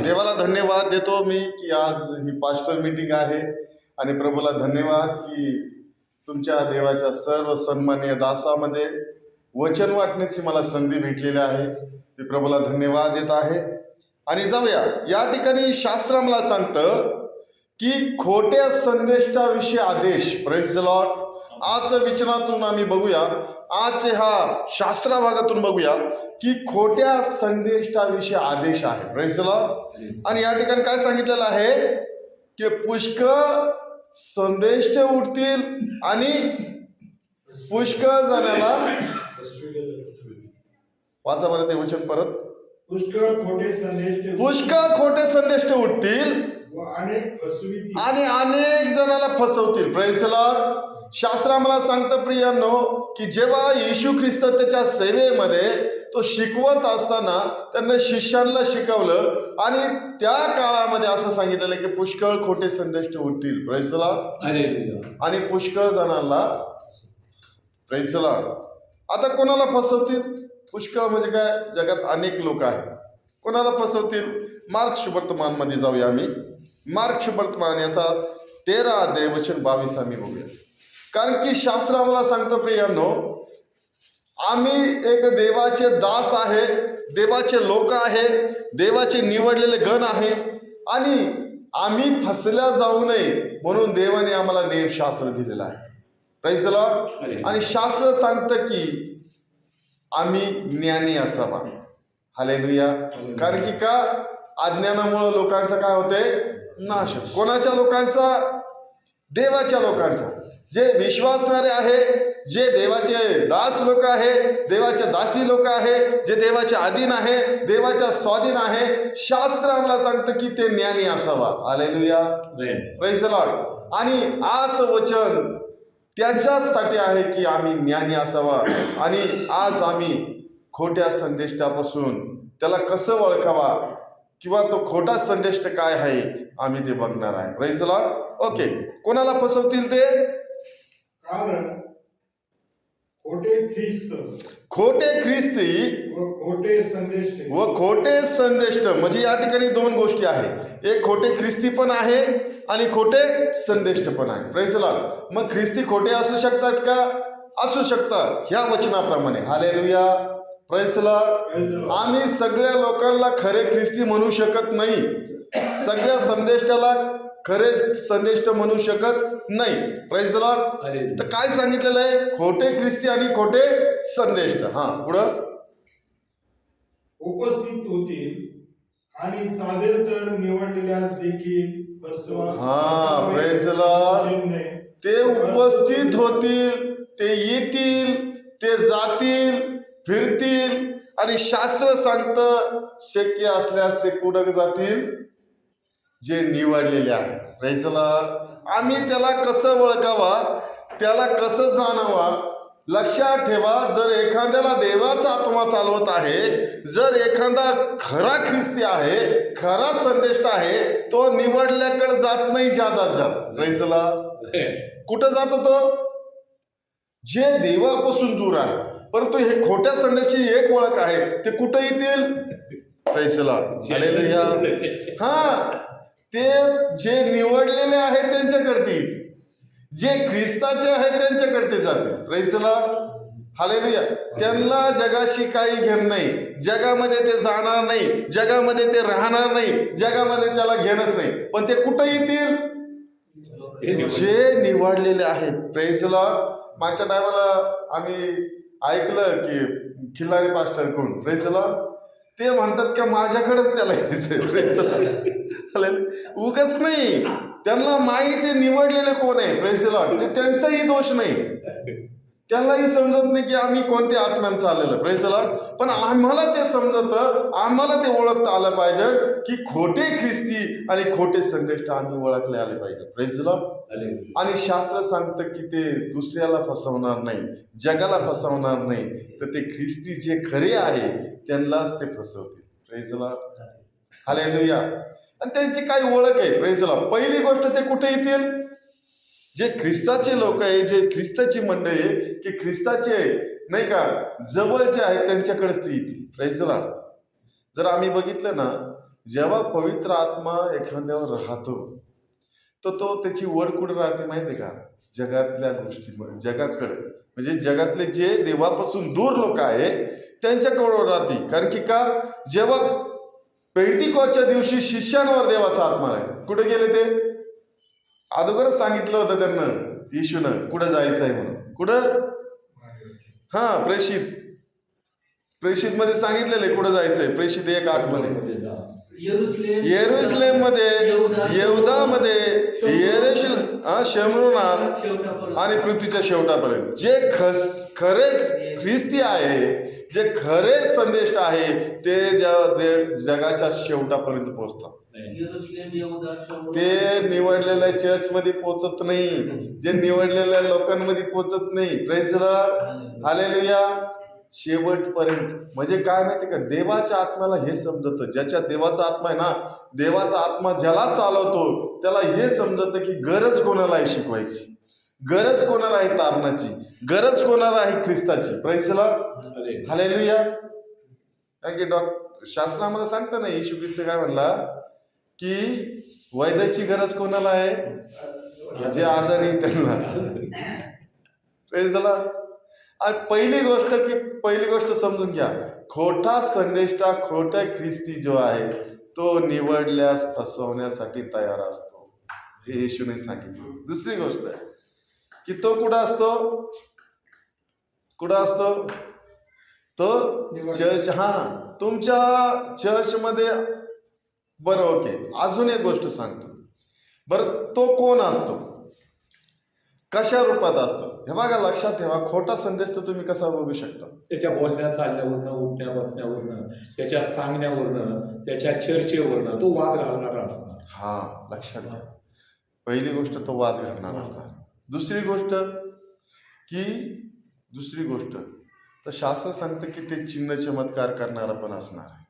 देवाला धन्यवाद देतो मी की आज ही पास्टर मीटिंग आहे आणि प्रभूला धन्यवाद की तुमच्या देवाच्या सर्व सन्माननीय दासामध्ये वचन वाटण्याची मला संधी भेटलेली आहे. मी प्रभूला धन्यवाद देत आहे. आणि जाऊया, या ठिकाणी शास्त्र मला सांगतं की खोट्या संदेशाविषयी आदेश. Praise the Lord. आजच्या विचनातून आम्ही बघूया, आजच्या हा शास्त्रा भागातून बघूया की खोट्या संदेशाविषयी आदेश आहे. Praise the Lord. आणि या ठिकाणी काय सांगितलेलं आहे की पुष्कळ संदेश उठतील आणि पुष्कळ जणाला, वाचा बरं ते वचन परत, पुष्कळ खोटे संदेश उठतील आणि अनेक जणाला फसवतील. Praise the lord. शास्त्र आम्हाला सांगतं प्रियांनो की जेव्हा येशू ख्रिस्त त्याच्या सेवेमध्ये तो शिकवत असताना त्यांना शिष्यांना शिकवलं आणि त्या काळामध्ये असं सांगितलेलं की पुष्कळ खोटे संदेश उठतील. Praise the Lord. आणि पुष्कळ जणांना, प्रेज द लॉर्ड. आता कोणाला फसवतील? पुष्कळ म्हणजे काय, जगात अनेक लोक आहेत. कोणाला फसवतील? मार्क शुभवर्तमानमध्ये जाऊया आम्ही. मार्क शुभवर्तमान याचा 13 अध्याय वचन 22 आम्ही बघूया. कारण की शास्त्र आम्हाला सांगतं प्रियांनो, आम्ही एक देवाचे दास आहे, देवाचे लोक आहे, देवाचे निवडलेले गण आहे आणि आम्ही फसल्या जाऊ नये म्हणून देवाने आम्हाला नियमशास्त्र दिलेलं आहे. Praise the Lord. आणि शास्त्र सांगतं की आम्ही ज्ञानी असावा. हालेलुया. कारण की का, अज्ञानामुळे लोकांचा काय होते, नाश. कोणाच्या लोकांचा? देवाच्या लोकांचा. जे विश्वासणारे आहे, जे देवाचे दास लोक आहे, देवाचे दासी लोक आहे, जे देवाचे अधीन आहे, देवाच्या स्वाधीन आहे, शास्त्र आम्हाला सांगतं की ते ज्ञानी असावा. हालेलुया. Praise the Lord. आणि आज वचन त्याच्यासाठी आहे की आम्ही ज्ञानी असावा. आणि आज आम्ही खोट्या संदेशापासून त्याला कसं ओळखावा किंवा तो खोटा संदेश काय आहे आम्ही ते बघणार आहे. Praise the Lord. ओके. कोणाला फसवतील ते? कारण खोटे ख्रिस्ती व खोटे संदेश म्हणजे या ठिकाणी दोन गोष्टी आहेत. एक खोटे ख्रिस्ती पण आहे आणि खोटे संदेश पण आहे. Praise the Lord. मग ख्रिस्ती खोटे असू शकतात का? असू शकतात, ह्या वचनाप्रमाणे. हालेलुया. Praise the Lord. आम्ही सगळ्या लोकांना खरे ख्रिस्ती म्हणू शकत नाही, सगळ्या संदेशाला खरे संदेश म्हणू शकत नाही. Praise the Lord. तर काय सांगितलेलं आहे? खोटे ख्रिस्ती आणि खोटे संदेश. हा, पुढं उपस्थित होतील आणि साधेल तर निवडलेल्यास देखील फसवा. हा, प्रेज द लॉर्ड. ते उपस्थित होतील, ते येतील, ते जातील, फिरतील आणि शास्त्र सांगतं शक्य असल्यास ते कुठं जातील? जे निवडलेले आहे. Praise the Lord. आम्ही त्याला कसं ओळखावा, त्याला कसं जाणावा? लक्षात ठेवा, जर एखाद्याला देवाचा आत्मा चालवत आहे, जर एखादा खरा ख्रिस्ती आहे, खरा संदेश आहे, तो निवडल्याकडे जात नाही जादा जात. Praise the Lord. कुठं जातो तो? जे देवापासून दूर आहे. परंतु हे खोट्या संदेशाची एक ओळख आहे, ते कुठं येतील? Praise the lord. हालेलुया. हा, ते जे निवडलेले आहेत त्यांच्याकडे येतील, जे ख्रिस्ताचे आहेत त्यांच्याकडे जातील. Praise the lord. हालेलुया. त्यांना जगाशी काही घेणं नाही, जगामध्ये ते जाणार नाही, जगामध्ये ते राहणार नाही, जगामध्ये त्याला घेणंच नाही. पण ते कुठं येतील? जे निवडलेले आहेत. Praise the Lord. मागच्या टायमाला आम्ही ऐकलं की खिल्लारी पास्टर कोण, प्रेज द लॉर्ड, ते म्हणतात की माझ्याकडेच त्याला यायचं. Praise the Lord. उगाच नाही, त्यांना माहिती निवडलेले कोण आहे. Praise the Lord. ते त्यांचाही दोष नाही, त्यांनाही समजत नाही की आम्ही कोणत्या आत्म्यानं चाललेलं. Praise the Lord. पण आम्हाला ते समजतं, आम्हाला ते ओळखता आलं पाहिजे की खोटे ख्रिस्ती आणि खोटे संदेश आम्ही ओळखले आले पाहिजे. Praise the Lord. आणि शास्त्र सांगतं की ते दुसऱ्याला फसवणार नाही, जगाला फसवणार नाही, तर ते ख्रिस्ती जे खरे आहे त्यांनाच ते फसवतील. Praise the lord. हालेलुया. आणि त्यांची काय ओळख आहे? Praise the lord. पहिली गोष्ट, ते कुठे येतील? जे ख्रिस्ताचे लोक आहे, जे ख्रिस्ताची मंडळी आहे, की ख्रिस्ताचे नाही का जवळचे आहेत त्यांच्याकडेच ते येतील. Praise the Lord. जर आम्ही बघितलं ना, जेव्हा पवित्र आत्मा एखाद्यावर राहतो तर तो त्याची वड कुठं राहते माहिती आहे का? जगातल्या गोष्टी, जगाकडे, म्हणजे जगातले जे देवापासून दूर लोक आहे त्यांच्याकडे राहते. कारण की का, जेव्हा पेंटिकॉसच्या दिवशी शिष्यांवर देवाचा आत्मा आहे, कुठे गेले ते? अगोदरच सांगितलं होतं त्यांना येशूनं कुठं जायचं आहे म्हणून. कुठं? प्रेषित मध्ये सांगितलेलं आहे कुठं जायचंय. प्रेषित 1:8 मध्ये येरुशलेम मध्ये, यहुदामध्ये, शमरोनात आणि पृथ्वीच्या शेवटापर्यंत. जे खरे ख्रिस्ती आहे, जे खरे संदेश आहे ते जगाच्या शेवटापर्यंत पोहोचतात. ते निवडलेल्या चर्च मध्ये पोहोचत नाही, जे निवडलेल्या लोकांमध्ये पोहोचत नाही. Praise the lord, hallelujah. शेवटपर्यंत म्हणजे काय माहिती का, देवाच्या आत्म्याला हे समजतं, ज्याच्या देवाचा आत्मा आहे ना, देवाचा आत्मा ज्याला चालवतो त्याला हे समजतं की गरज कोणाला आहे शिकवायची, गरज कोणाला आहे तारणाची, गरज कोणाला आहे ख्रिस्ताची. Praise the lord, hallelujah. कारण की शास्त्रामध्ये सांगतं ना, येशू ख्रिस्त काय म्हणला की वैद्याची गरज कोणाला आहे? जे आजारी त्यांना. Praise the Lord. आणि पहिली गोष्ट समजून घ्या, खोटा संदेष्टा, खोटा ख्रिस्ती जो आहे तो निवडल्यास फसवण्यासाठी तयार असतो, हे येशूने सांगितलं. दुसरी गोष्ट आहे की तो कुठं असतो? तो चर्च. तुमच्या चर्चमध्ये. बरं, ओके. अजून एक गोष्ट सांगतो. बरं, तो कोण असतो? कशा रूपात असतो? हे बघा, लक्षात ठेवा, खोटा संदेश तर तुम्ही कसा बघू शकता? त्याच्या बोलण्या चालण्यावरनं, उठण्या बसण्यावरनं, त्याच्या सांगण्यावरनं, त्याच्या चर्चेवरनं तो वाद घालणारा असणार. लक्षात घ्या. पहिली गोष्ट, तो वाद घालणार असणार. दुसरी गोष्ट तर शास्त्र सांगतं की ते चिन्ह चमत्कार करणारा पण असणार आहे.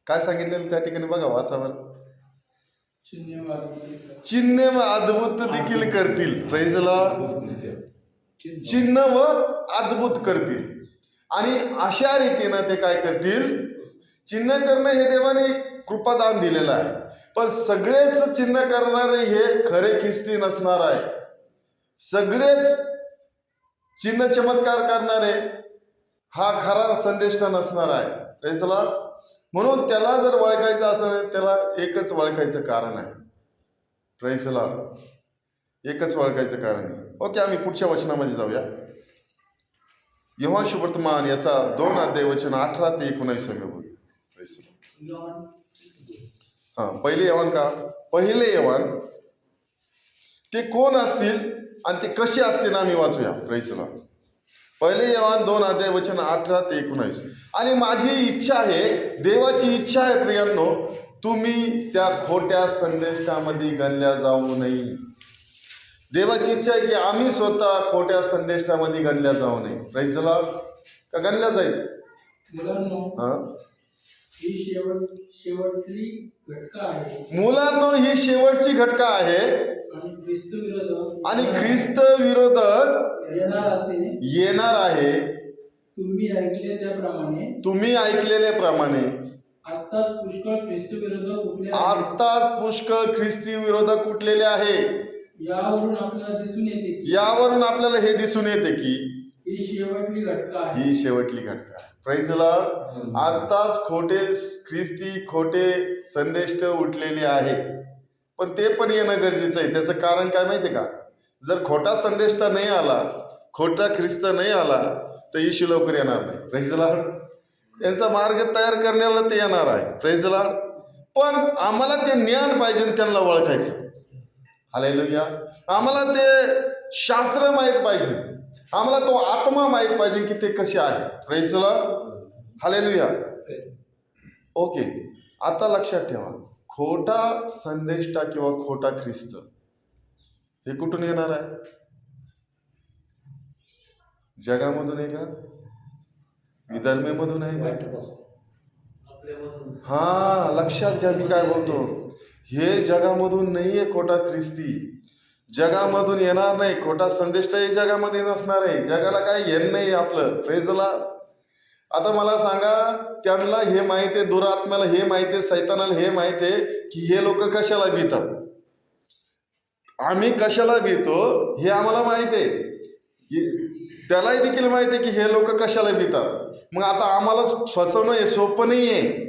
काय सांगितलेलं त्या ठिकाणी बघा, वाचावर. चिन्ह व अद्भुत देखील करतील. Praise the Lord. चिन्ह व अद्भुत करतील. आणि अशा रीतीनं ते काय करतील? चिन्ह करणं हे देवाने कृपादान दिलेलं आहे, पण सगळेच चिन्ह करणारे हे खरे ख्रिस्ती नसणार आहे. सगळेच चिन्ह चमत्कार करणारे हा खरा संदेष्टा नसणार आहे. Praise the Lord. म्हणून त्याला जर ओळखायचं असेल, त्याला एकच ओळखायचं कारण आहे. Praise the Lord. एकच ओळखायचं कारण आहे. ओके, आम्ही पुढच्या वचनामध्ये जाऊया. योहान सुवर्तमान याचा 2 अध्याय वचन 18 ते 19 बघूया. Praise the Lord. पहिले योहान ते कोण असतील आणि ते कसे असतील आम्ही वाचूया. Praise the Lord. पहिले योहान 2 अध्याय वचन 18 ते 19. आणि माझी इच्छा आहे, देवाची इच्छा आहे प्रियांनो, तुम्ही त्या खोट्या संदेष्टामध्ये गणल्या जाऊ नये. देवाची इच्छा आहे की आम्ही स्वतः खोट्या संदेष्टामध्ये गणल्या जाऊ नये. Praise the Lord. का गणल्या जायचं? मुलांनो, ही शेवटची घटका आहे आणि ख्रिस्त विरोधक येणार आहे. तुम्ही ऐकलेल्या प्रमाणे आत्ताच पुष्कळ ख्रिस्ती विरोधक उठलेले आहे. यावरून आपल्याला हे दिसून येते की ही शेवटली घटका आहे. Praise the Lord. आत्ताच खोटे संदेष्ट उठलेले आहे, पण ते पण येणं गरजेचं आहे. त्याचं कारण काय माहितीये का? जर खोटा संदेष्टा नाही आला, खोटा ख्रिस्त नाही आला, तर येशू लवकर येणार नाही. Praise the Lord. त्यांचा मार्ग तयार करण्याला ते येणार आहे. Praise the Lord. पण आम्हाला ते ज्ञान पाहिजे, त्यांना ओळखायचं. हालेलुया. आम्हाला ते शास्त्र माहीत पाहिजे, आम्हाला तो आत्मा माहीत पाहिजे की ते कसे आहे. Praise the lord. Hallelujah. Okay, आता लक्षात ठेवा, खोटा संदेष्टा किंवा खोटा ख्रिस्त हे कुठून येणार आहे? जगामधून आहे का? विधर्मेमधून आहे का? लक्षात घ्या मी काय बोलतो. हे जगामधून नाहीये खोटा ख्रिस्ती. जगामधून येणार नाही खोटा संदेष्टा, हे जगामध्ये नसणार आहे. जगाला काय येण नाही आपलं. Praise the Lord. आता मला सांगा, त्यांना हे माहिती आहे, दुरात्म्याला हे माहिती आहे, सैतानाला हे माहिती आहे की हे लोक कशाला भितात, आम्ही कशाला भीतो हे आम्हाला माहिती आहे. त्यालाही देखील माहिती आहे की हे लोक कशाला भितात. मग आता आम्हाला फसवणं हे सोपं नाही आहे.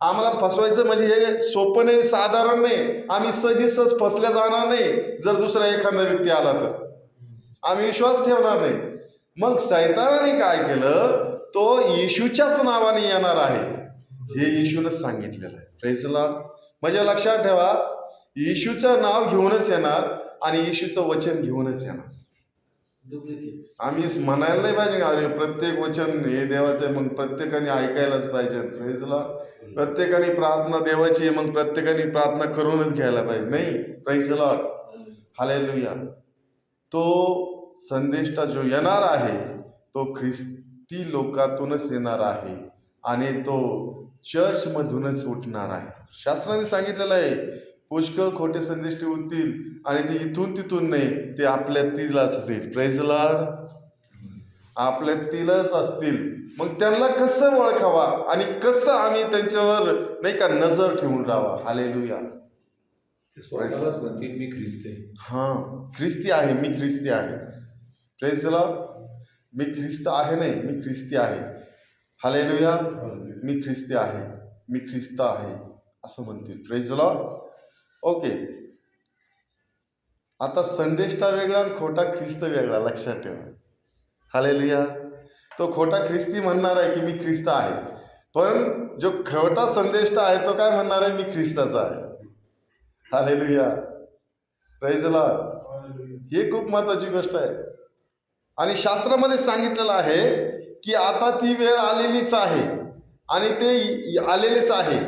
आम्हाला फसवायचं म्हणजे हे सोपं नाही, साधारण नाही. आम्ही सहजीसहज फसल्या जाणार नाही. जर दुसरा एखादा व्यक्ती आला तर आम्ही विश्वास ठेवणार नाही. मग सैतानाने काय केलं, तो येशूच्याच नावाने येणार आहे हे येशूनच सांगितलेलं आहे. Praise the Lord. म्हणजे लक्षात ठेवा, येशूचं नाव घेऊनच येणार आणि येशूचं वचन घेऊनच येणार. आम्ही म्हणायला नाही पाहिजे अरे प्रत्येक वचन हे देवाचं आहे, मग प्रत्येकाने ऐकायलाच पाहिजे. Praise the Lord. प्रत्येकाने प्रार्थना देवाची आहे, मग प्रत्येकाने प्रार्थना करूनच घ्यायला पाहिजे, नाही. Praise the lord. हालेलुया. तो संदेष्टा जो येणार आहे तो ख्रिस्ती लोकातूनच येणार आहे आणि तो चर्चमधूनच उठणार आहे. शास्त्राने सांगितलेलं आहे, पुष्कळ खोटे संदेष्टे उठतील आणि ते इथून तिथून नाही, ते आपल्यातीलच असतील. Praise the Lord. आपल्यातीलच असतील. मग त्यांना कसं ओळखावा आणि कसं आम्ही त्यांच्यावर नाही का नजर ठेवून राहावा. हालेलुया. ते स्वतःलाच म्हणतील मी ख्रिस्त आहे. हां, ख्रिस्ती आहे, मी ख्रिस्ती आहे. Praise the lord. मी ख्रिस्त आहे नाही, मी ख्रिस्ती आहे. हालेलुया. मी ख्रिस्ती आहे, मी ख्रिस्त आहे असं म्हणतील. Praise the Lord. ओके. आता संदेष्टा वेगळा आणि खोटा ख्रिस्त वेगळा, लक्षात ठेवा. हालेलुया. तो खोटा ख्रिस्ती म्हणणार आहे की मी ख्रिस्त आहे, पण जो खोटा संदेष्टा आहे तो काय म्हणणार आहे, मी ख्रिस्ताचा आहे. हालेलुया. Praise the lord. ही खूप महत्वाची गोष्ट आहे आणि शास्त्रामध्ये सांगितलेलं आहे की आता ती वेळ आलेलीच आहे आणि ते आलेलेच आहे.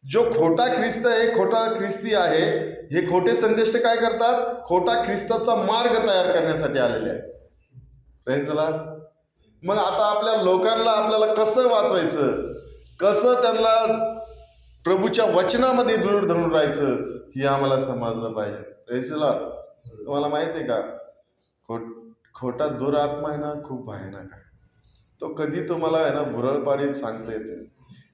जो खोटा ख्रिस्त आहे, खोटा ख्रिस्ती आहे, हे खोटे संदेष्ट काय करतात, खोटा ख्रिस्ताचा मार्ग तयार करण्यासाठी आलेले आहे. Praise the Lord. मग आता आपल्या लोकांना आपल्याला कसं वाचवायचं, कसं त्यांना प्रभूच्या वचनामध्ये दृढ धरून राहायचं हे आम्हाला समजलं पाहिजे. Praise the Lord. तुम्हाला माहिती आहे का, खोटा दुरात्मा आहे ना, खूप भयानक आहे. तो कधी तुम्हाला आहे ना भुरळ पाडीत सांगता येत नाही.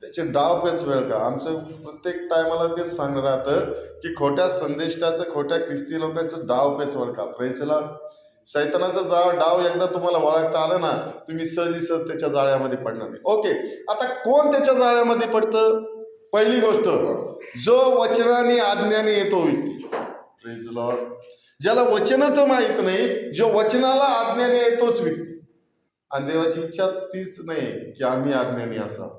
त्याचे डावपेच वेळ का. आमचं प्रत्येक टायमाला तेच सांगणं राहतं की खोट्या संदेष्टाचं, खोट्या ख्रिस्ती लोकांचं डावपेच ओळखा. Praise the Lord. सैतानाचा डाव एकदा तुम्हाला ओळखता आलं ना, तुम्ही सहजीसहज त्याच्या जाळ्यामध्ये पडणार नाही. ओके. आता कोण त्याच्या जाळ्यामध्ये पडतं? पहिली गोष्ट, जो वचनाने आज्ञाने येतो व्यक्ती. Praise the Lord. ज्याला वचनाचं माहित नाही, जो वचनाला आज्ञाने येतोच व्यक्ती. आणि देवाची इच्छा तीच नाही की आम्ही आज्ञानी असावं.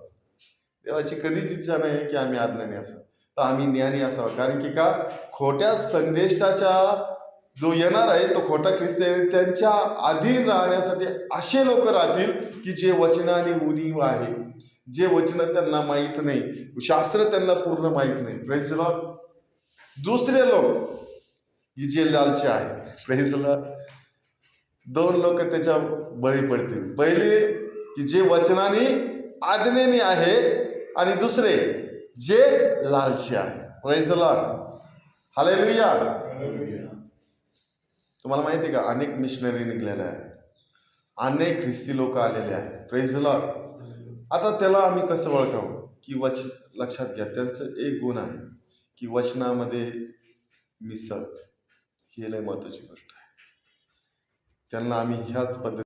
देवाची कधीच इच्छा नाही की आम्ही आज्ञानी असावं, तर आम्ही ज्ञानी असावं. कारण की का, खोट्या संदेष्टाच्या जो येणार आहे तो खोटा ख्रिस्त आहे, त्यांच्या अधीन राहण्यासाठी असे लोक राहतील की जे वचनाने उणीव आहे, जे वचन त्यांना माहीत नाही, शास्त्र त्यांना पूर्ण माहीत नाही. Praise the Lord. दुसरे लोक की जे लालचे आहे. Praise the Lord. दोन लोक त्याच्या बळी पडतील. पहिले की जे वचनाने आज्ञेने आहे आणि दुसरे जे लालचे आहे. Praise the lord. हालेलुया. तुम्हाला माहिती आहे का, अनेक मिशनरी निघलेले आहेत, अनेक ख्रिस्ती लोक आलेले आहेत. Praise the Lord. आता त्याला आम्ही कसं ओळखावं की लक्षात घ्या, त्यांचं एक गुण आहे की वचनामध्ये मिसळ. ही लय महत्वाची गोष्ट आहे. त्यांना आम्ही ह्याच पद्धती